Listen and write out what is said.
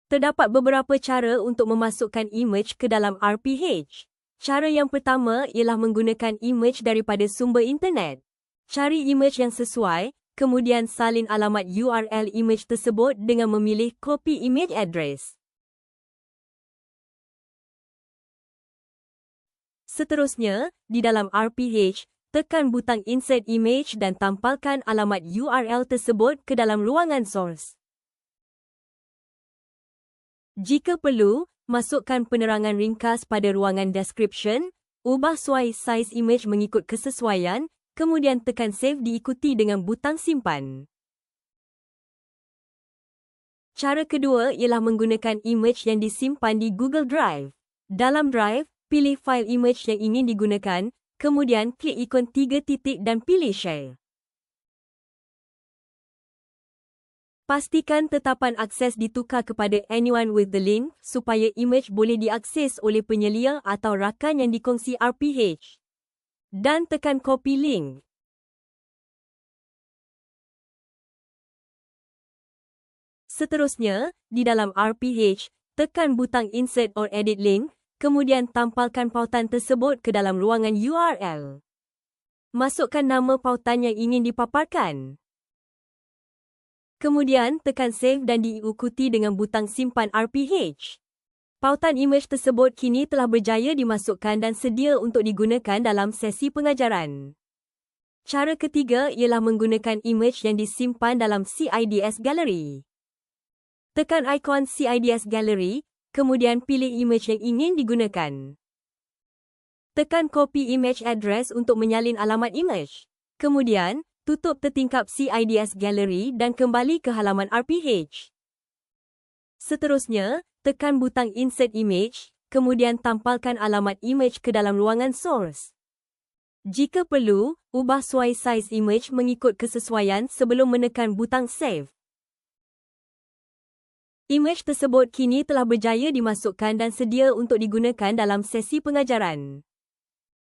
Terdapat beberapa cara untuk memasukkan imej ke dalam RPH. Cara yang pertama ialah menggunakan imej daripada sumber internet. Cari imej yang sesuai, kemudian salin alamat URL imej tersebut dengan memilih copy image address. Seterusnya, di dalam RPH, tekan butang Insert Image dan tampalkan alamat URL tersebut ke dalam ruangan source. Jika perlu, masukkan penerangan ringkas pada ruangan description, ubah size image mengikut kesesuaian, kemudian tekan Save diikuti dengan butang Simpan. Cara kedua ialah menggunakan image yang disimpan di Google Drive. Dalam Drive, pilih fail image yang ingin digunakan, kemudian klik ikon 3 titik dan pilih Share. Pastikan tetapan akses ditukar kepada Anyone with the link supaya imej boleh diakses oleh penyelia atau rakan yang dikongsi RPH. Dan tekan copy link. Seterusnya, di dalam RPH, tekan butang Insert or Edit Link, kemudian tampalkan pautan tersebut ke dalam ruangan URL. Masukkan nama pautan yang ingin dipaparkan. Kemudian, tekan Save dan diikuti dengan butang Simpan RPH. Pautan imej tersebut kini telah berjaya dimasukkan dan sedia untuk digunakan dalam sesi pengajaran. Cara ketiga ialah menggunakan imej yang disimpan dalam CIDS Gallery. Tekan ikon CIDS Gallery, kemudian pilih imej yang ingin digunakan. Tekan Copy Image Address untuk menyalin alamat imej. Kemudian, tutup tertingkap CIDS Gallery dan kembali ke halaman RPH. Seterusnya, tekan butang Insert Image, kemudian tampalkan alamat imej ke dalam ruangan source. Jika perlu, ubah size image mengikut kesesuaian sebelum menekan butang Save. Imej tersebut kini telah berjaya dimasukkan dan sedia untuk digunakan dalam sesi pengajaran.